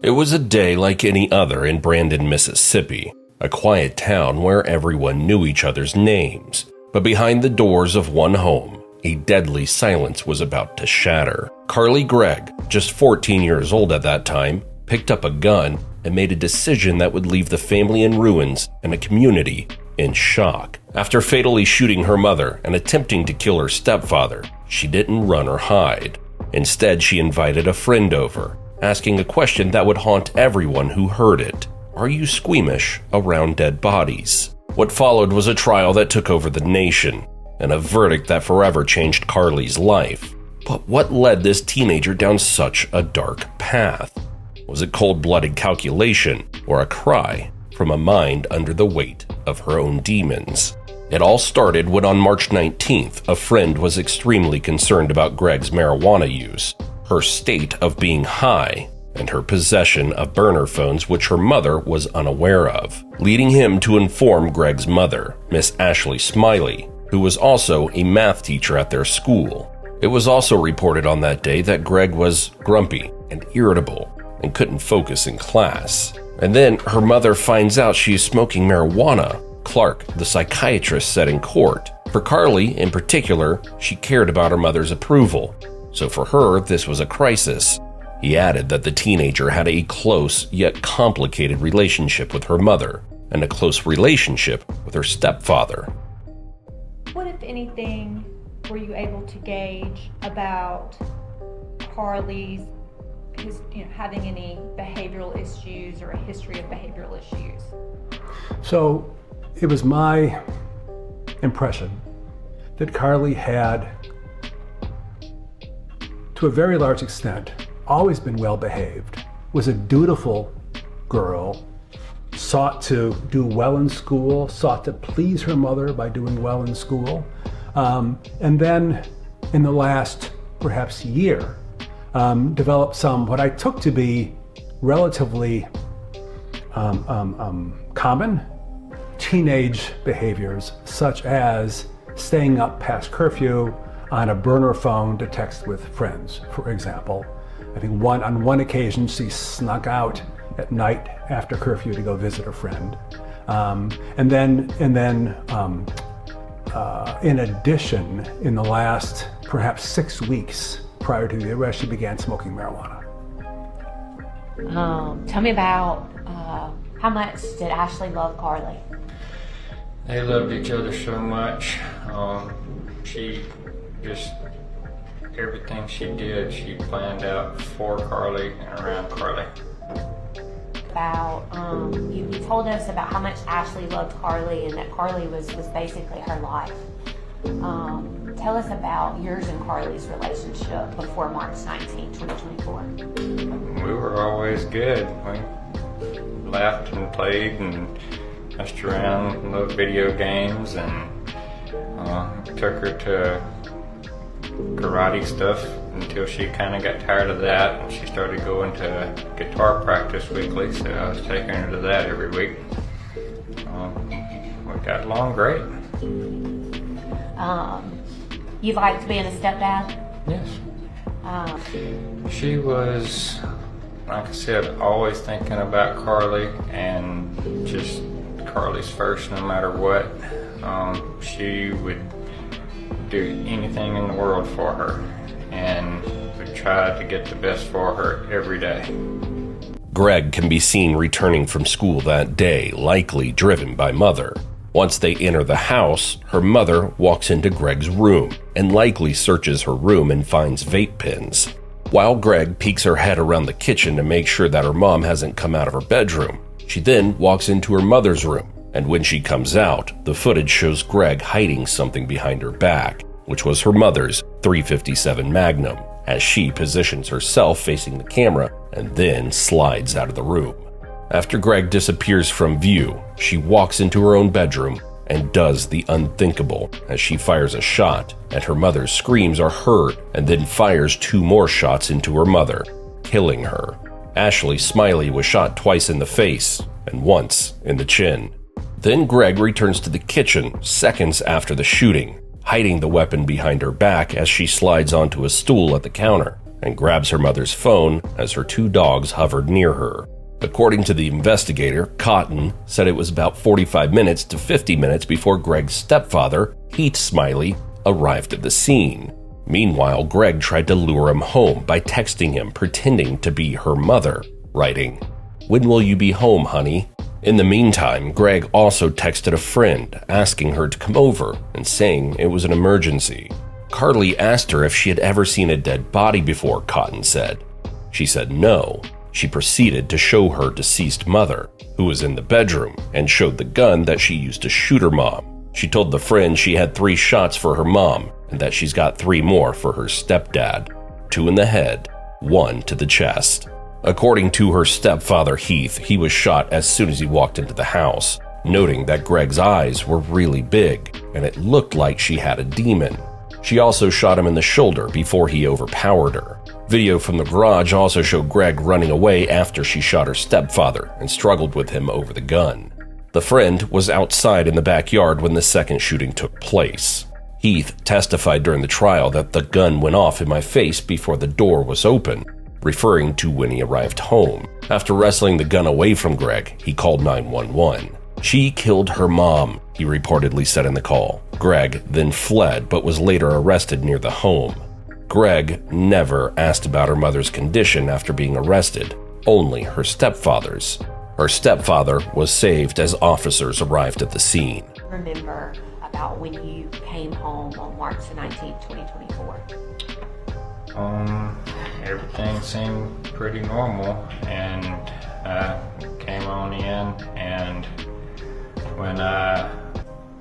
It was a day like any other in Brandon, Mississippi, a quiet town where everyone knew each other's names. But behind the doors of one home, a deadly silence was about to shatter. Carly Gregg, just 14 years old at that time, picked up a gun and made a decision that would leave the family in ruins and a community in shock. After fatally shooting her mother and attempting to kill her stepfather, she didn't run or hide. Instead, she invited a friend over, asking a question that would haunt everyone who heard it. Are you squeamish around dead bodies? What followed was a trial that took over the nation, and a verdict that forever changed Carly's life. But what led this teenager down such a dark path? Was it cold-blooded calculation or a cry from a mind under the weight of her own demons? It all started when on March 19th, a friend was extremely concerned about Gregg's marijuana use, her state of being high, and her possession of burner phones which her mother was unaware of, leading him to inform Gregg's mother, Miss Ashley Smiley, who was also a math teacher at their school. It was also reported on that day that Gregg was grumpy and irritable and couldn't focus in class. And then her mother finds out she is smoking marijuana. Clark, the psychiatrist, said in court. For Carly, in particular, she cared about her mother's approval. So for her, this was a crisis. He added that the teenager had a close yet complicated relationship with her mother and a close relationship with her stepfather. What, if anything, were you able to gauge about Carly's having any behavioral issues or a history of behavioral issues? So it was my impression that Carly had, to a very large extent, always been well behaved, was a dutiful girl, sought to do well in school, sought to please her mother by doing well in school. And then in the last perhaps year, developed some what I took to be relatively common teenage behaviors, such as staying up past curfew on a burner phone to text with friends, for example. I think on one occasion she snuck out at night after curfew to go visit a friend. And then, in addition, in the last perhaps 6 weeks prior to the arrest, she began smoking marijuana. Tell me about how much did Ashley love Carly? They loved each other so much. She just, everything she did, she planned out for Carly and around Carly. About, you told us about how much Ashley loved Carly and that Carly was basically her life. Tell us about yours and Carly's relationship before March 19, 2024. We were always good. We laughed and played and messed around, loved video games, and took her to karate stuff until she kind of got tired of that and she started going to guitar practice weekly, so I was taking her to that every week. We got along great. You liked being a stepdad? Yes. She was, like I said, always thinking about Carly and just Carly's first no matter what. She would do anything in the world for her and would try to get the best for her every day. Gregg can be seen returning from school that day, likely driven by mother. Once they enter the house, her mother walks into Gregg's room and likely searches her room and finds vape pens. While Gregg peeks her head around the kitchen to make sure that her mom hasn't come out of her bedroom, she then walks into her mother's room. And when she comes out, the footage shows Gregg hiding something behind her back, which was her mother's .357 Magnum, as she positions herself facing the camera and then slides out of the room. After Gregg disappears from view, she walks into her own bedroom and does the unthinkable as she fires a shot, and her mother's screams are heard and then fires 2 more shots into her mother, killing her. Ashley Smiley was shot twice in the face and once in the chin. Then Gregg returns to the kitchen seconds after the shooting, hiding the weapon behind her back as she slides onto a stool at the counter. and grabs her mother's phone as her 2 dogs hovered near her. According to the investigator, Cotton said it was about 45 minutes to 50 minutes before Greg's stepfather, Heath Smiley, arrived at the scene. Meanwhile, Greg tried to lure him home by texting him pretending to be her mother, writing, "When will you be home, honey?" In the meantime, Greg also texted a friend asking her to come over and saying it was an emergency. Carly asked her if she had ever seen a dead body before, Cotton said. She said no. She proceeded to show her deceased mother, who was in the bedroom, and showed the gun that she used to shoot her mom. She told the friend she had 3 shots for her mom and that she's got 3 more for her stepdad, 2 in the head, 1 to the chest. According to her stepfather Heath, he was shot as soon as he walked into the house, noting that Greg's eyes were really big and it looked like she had a demon. She also shot him in the shoulder before he overpowered her. Video from the garage also showed Greg running away after she shot her stepfather and struggled with him over the gun. The friend was outside in the backyard when the second shooting took place. Heath testified during the trial that the gun went off in my face before the door was open, referring to when he arrived home. After wrestling the gun away from Greg, he called 911. She killed her mom, he reportedly said in the call. Greg then fled but was later arrested near the home. Greg never asked about her mother's condition after being arrested, only her stepfather's. Her stepfather was saved as officers arrived at the scene. Remember about when you came home on March the 19th, 2024? Everything seemed pretty normal, and I came on in, and when I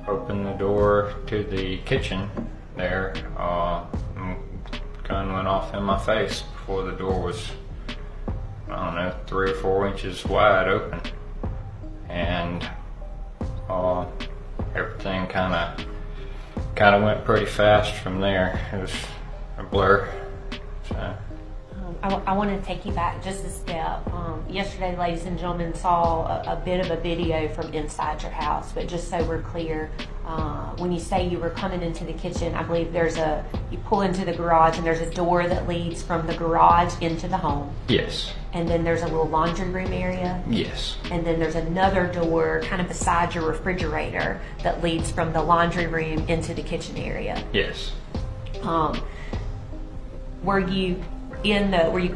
opened the door to the kitchen there, gun went off in my face before the door was, 3 or 4 inches wide open, and everything kind of went pretty fast from there. It was a blur. So. I want to take you back just a step. Yesterday, ladies and gentlemen, saw a bit of a video from inside your house, but just so we're clear, when you say you were coming into the kitchen, I believe you pull into the garage and there's a door that leads from the garage into the home. Yes. And then there's a little laundry room area. Yes. And then there's another door kind of beside your refrigerator that leads from the laundry room into the kitchen area. Yes. Were you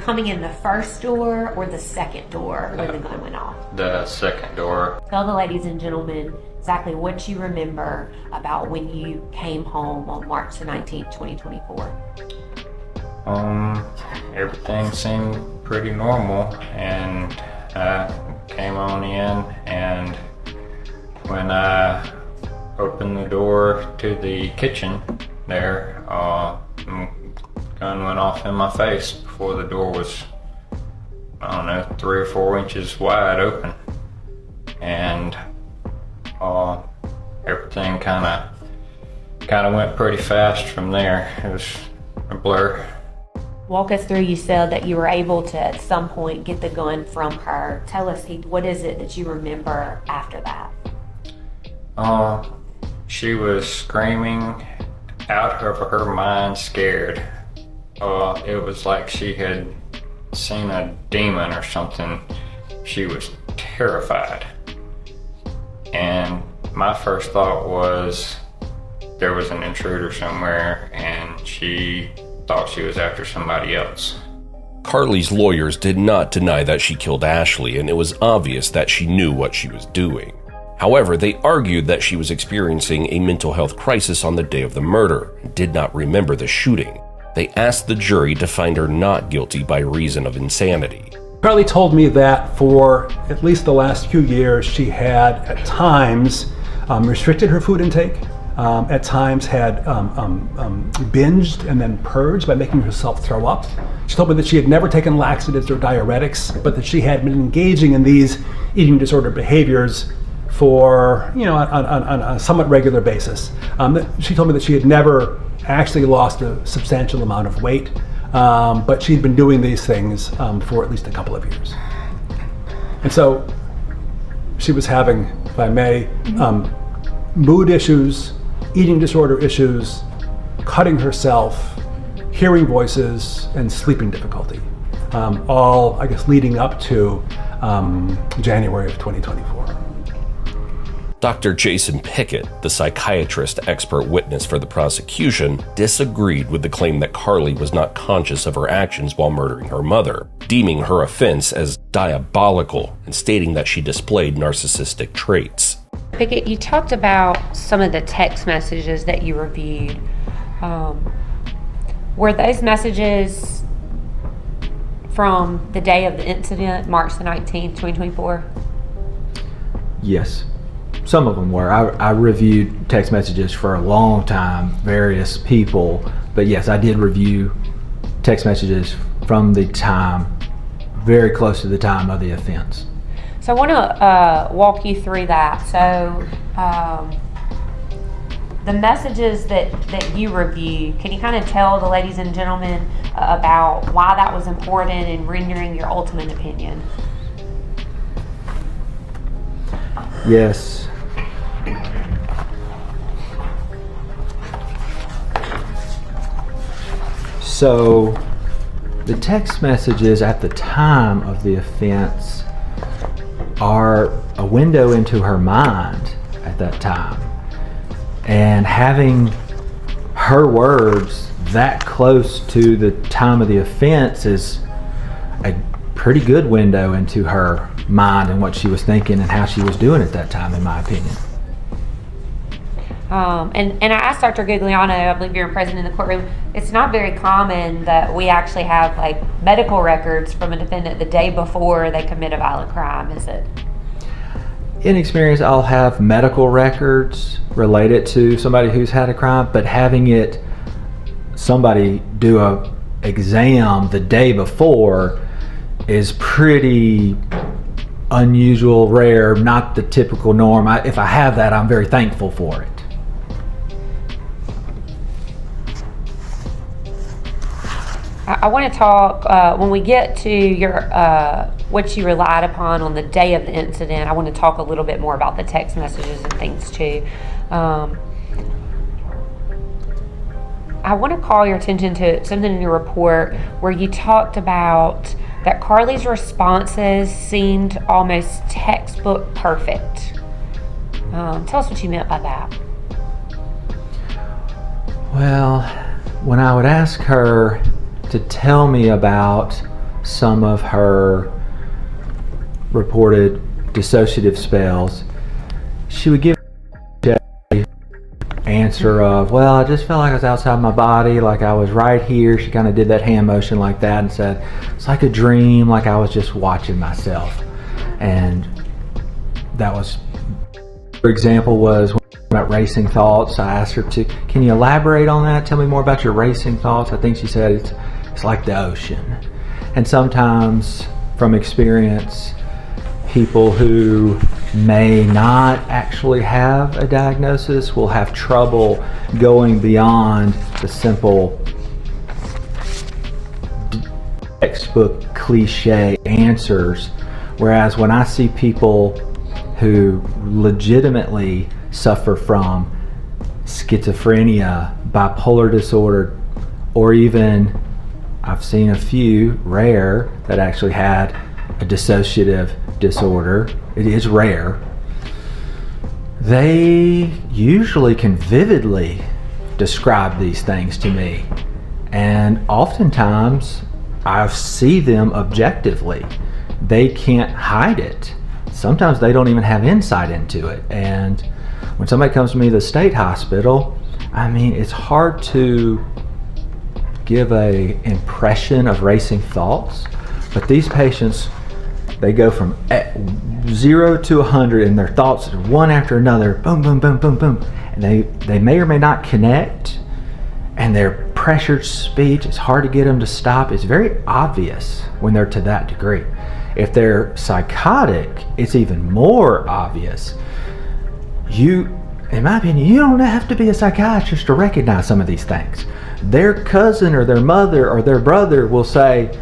coming in the first door or the second door when the gun went off? The second door. Tell the ladies and gentlemen exactly what you remember about when you came home on March the 19th, 2024. Everything seemed pretty normal, and I came on in, and when I opened the door to the kitchen there, gun went off in my face before the door was, 3 or 4 inches wide open, and everything kind of went pretty fast from there. It was a blur. Walk us through. You said that you were able to at some point get the gun from her. Tell us, what is it that you remember after that? She was screaming out of her mind, scared. It was like she had seen a demon or something. She was terrified. And my first thought was there was an intruder somewhere, and she thought she was after somebody else. Carly's lawyers did not deny that she killed Ashley, and it was obvious that she knew what she was doing. However, they argued that she was experiencing a mental health crisis on the day of the murder and did not remember the shooting. They asked the jury to find her not guilty by reason of insanity. Carly told me that for at least the last few years, she had at times restricted her food intake, at times had binged and then purged by making herself throw up. She told me that she had never taken laxatives or diuretics, but that she had been engaging in these eating disorder behaviors for, on a somewhat regular basis. She told me that she had never actually lost a substantial amount of weight, but she'd been doing these things for at least a couple of years. And so she was having, if I may, mood issues, eating disorder issues, cutting herself, hearing voices, and sleeping difficulty. All, I guess, leading up to January of 2024. Dr. Jason Pickett, the psychiatrist expert witness for the prosecution, disagreed with the claim that Carly was not conscious of her actions while murdering her mother, deeming her offense as diabolical and stating that she displayed narcissistic traits. Pickett, you talked about some of the text messages that you reviewed. Were those messages from the day of the incident, March the 19th, 2024? Yes. Some of them were. I reviewed text messages for a long time, various people, but yes, I did review text messages from the time, very close to the time of the offense. So I want to walk you through that. So the messages that you review, can you kind of tell the ladies and gentlemen about why that was important in rendering your ultimate opinion? Yes. So the text messages at the time of the offense are a window into her mind at that time. And having her words that close to the time of the offense is a pretty good window into her mind and what she was thinking and how she was doing at that time, in my opinion. And I asked Dr. Gugliano, I believe you're present in the courtroom, it's not very common that we actually have like medical records from a defendant the day before they commit a violent crime, is it? In experience, I'll have medical records related to somebody who's had a crime, but having somebody do a exam the day before is pretty unusual, rare, not the typical norm. If I have that, I'm very thankful for it. I want to talk, when we get to your what you relied upon on the day of the incident, I want to talk a little bit more about the text messages and things too. I want to call your attention to something in your report where you talked about that Carly's responses seemed almost textbook perfect. Tell us what you meant by that. Well, when I would ask her to tell me about some of her reported dissociative spells, she would give an answer of, well, I just felt like I was outside my body, like I was right here. She kind of did that hand motion like that and said, it's like a dream, like I was just watching myself. And that was, for example, was about racing thoughts. I asked her to, can you elaborate on that? Tell me more about your racing thoughts. I think she said it's like the ocean. And sometimes from experience, people who may not actually have a diagnosis will have trouble going beyond the simple textbook cliche answers. Whereas when I see people who legitimately suffer from schizophrenia, bipolar disorder, or even I've seen a few rare that actually had a dissociative disorder. It is rare. They usually can vividly describe these things to me, and oftentimes I see them objectively. They can't hide it. Sometimes they don't even have insight into it. And when somebody comes to me to the state hospital, I mean, it's hard to give a impression of racing thoughts, but these patients, they go from 0 to 100 and their thoughts are one after another, boom, boom, boom, boom, boom. And they may or may not connect, and their pressured speech, it's hard to get them to stop. It's very obvious when they're to that degree. If they're psychotic, it's even more obvious. In my opinion, you don't have to be a psychiatrist to recognize some of these things. Their cousin or their mother or their brother will say,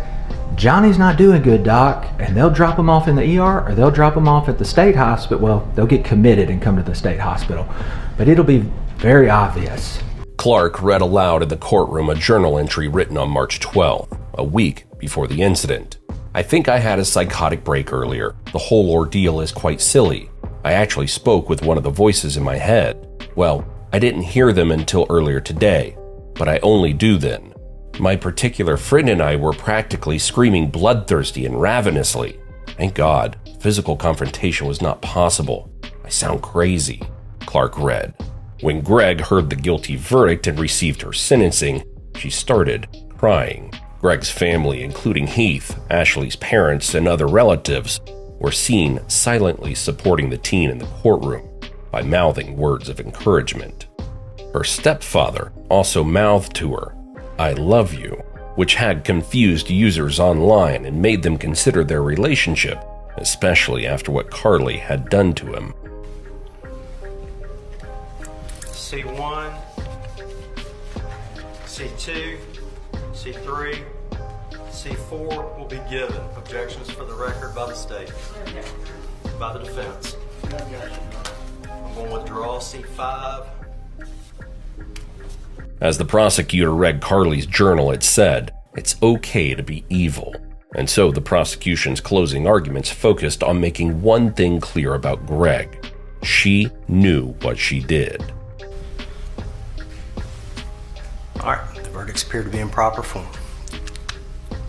Johnny's not doing good, doc, and they'll drop him off in the ER or they'll drop him off at the state hospital. Well, they'll get committed and come to the state hospital, but it'll be very obvious. Clark read aloud in the courtroom a journal entry written on March 12th, a week before the incident. "I think I had a psychotic break earlier. The whole ordeal is quite silly. I actually spoke with one of the voices in my head. Well, I didn't hear them until earlier today, but I only do then. My particular friend and I were practically screaming bloodthirsty and ravenously. Thank God, physical confrontation was not possible. I sound crazy," Clark read. When Gregg heard the guilty verdict and received her sentencing, she started crying. Gregg's family, including Heath, Ashley's parents, and other relatives, were seen silently supporting the teen in the courtroom by mouthing words of encouragement. Her stepfather also mouthed to her, "I love you," which had confused users online and made them consider their relationship, especially after what Carly had done to him. C1, C2, C3, C4 will be given. Objections for the record by the state. By the defense. I'm going to withdraw C5. As the prosecutor read Carly's journal, it said, "It's okay to be evil." And so the prosecution's closing arguments focused on making one thing clear about Gregg. She knew what she did. All right, the verdicts appear to be in proper form.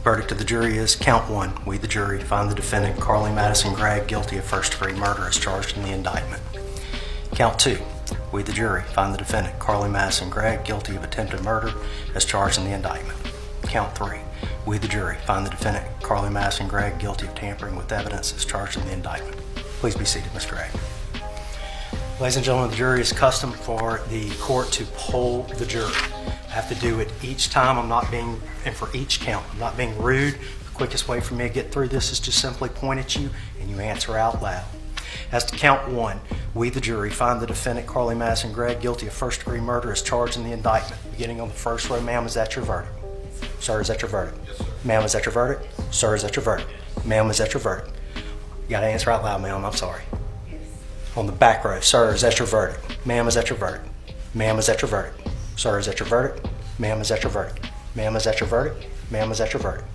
Verdict of the jury is count 1. We, the jury, find the defendant, Carly Madison Gregg, guilty of first-degree murder as charged in the indictment. Count 2. We, the jury, find the defendant, Carly Madison Gregg, guilty of attempted murder as charged in the indictment. Count 3. We, the jury, find the defendant, Carly Madison Gregg, guilty of tampering with evidence as charged in the indictment. Please be seated, Mr. Gregg. Ladies and gentlemen, the jury, is custom for the court to poll the jury. I have to do it each time. And for each count, I'm not being rude. The quickest way for me to get through this is to simply point at you and you answer out loud. As to count 1, we, the jury, find the defendant, Carly Madison Gregg, guilty of first-degree murder as charged in the indictment. Beginning on the first row, ma'am, is that your verdict? Sir, is that your verdict? Yes, sir. Ma'am, is that your verdict? Sir, is that your verdict? Ma'am, is that your verdict? You gotta answer out loud, ma'am, I'm sorry. Yes. On the back row, sir, is that your verdict? Ma'am, is that your verdict? Ma'am, is that your verdict? Sir, is that your verdict? Ma'am, is that your verdict? Ma'am, is that your verdict? Ma'am, is that your verdict?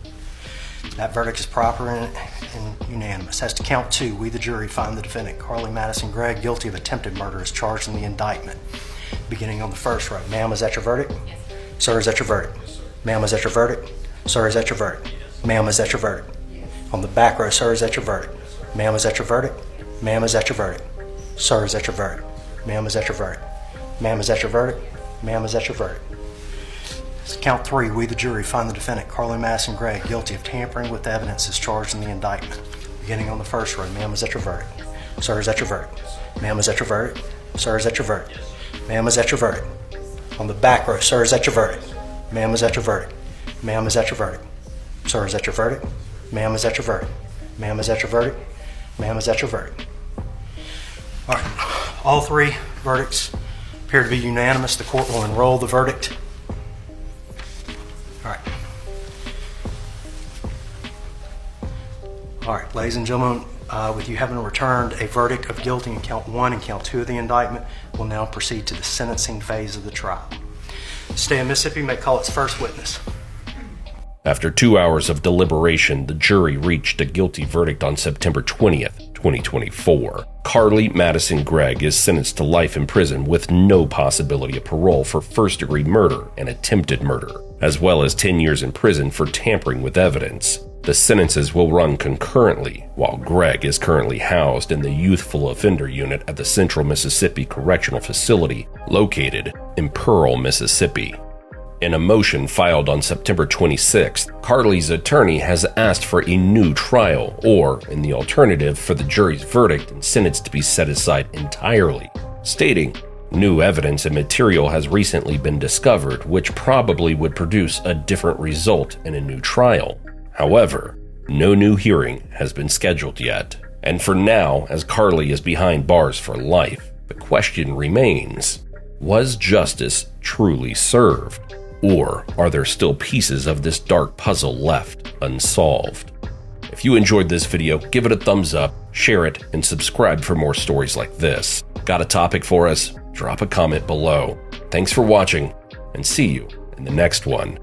That verdict is proper and unanimous. As to count 2, we, the jury, find the defendant, Carly Madison Gregg, guilty of attempted murder as charged in the indictment. Beginning on the first row, ma'am, is that your verdict? Yes. Sir, is that your verdict? Yes, sir. Ma'am, is that your verdict? Sir, is that your verdict? Yes. Ma'am, is that your verdict? Yes. On the back row, sir, is that your verdict? Yes, sir. Ma'am, is that your verdict? Ma'am, is that your verdict? Sir, is that your verdict? Ma'am, is that your verdict? Ma'am, is that your verdict? Ma'am, is that your verdict? Count 3, we, the jury, find the defendant, Carly Madison Gregg, guilty of tampering with evidence as charged in the indictment. Beginning on the first row, ma'am, is that your verdict? Sir, is that your verdict? Ma'am, is that your verdict? Sir, is that your verdict? Ma'am, is that your verdict? On the back row, sir, is that your verdict? Ma'am, is that your verdict? Ma'am, is that your verdict? Sir, is that your verdict? Ma'am, is that your verdict? Ma'am, is that your verdict? Ma'am, is that your verdict? All right, all 3 verdicts appear to be unanimous. The court will enroll the verdict. All right, ladies and gentlemen, with you having returned a verdict of guilty in count 1 and count 2 of the indictment, we'll now proceed to the sentencing phase of the trial. The state of Mississippi may call its first witness. After 2 hours of deliberation, the jury reached a guilty verdict on September 20th, 2024. Carly Madison Gregg is sentenced to life in prison with no possibility of parole for first-degree murder and attempted murder, as well as 10 years in prison for tampering with evidence. The sentences will run concurrently, while Gregg is currently housed in the Youthful Offender Unit at the Central Mississippi Correctional Facility, located in Pearl, Mississippi. In a motion filed on September 26th, Carly's attorney has asked for a new trial, or, in the alternative, for the jury's verdict and sentence to be set aside entirely, stating, "New evidence and material has recently been discovered, which probably would produce a different result in a new trial." However, no new hearing has been scheduled yet. And for now, as Carly is behind bars for life, the question remains, was justice truly served? Or are there still pieces of this dark puzzle left unsolved? If you enjoyed this video, give it a thumbs up, share it, and subscribe for more stories like this. Got a topic for us? Drop a comment below. Thanks for watching, and see you in the next one.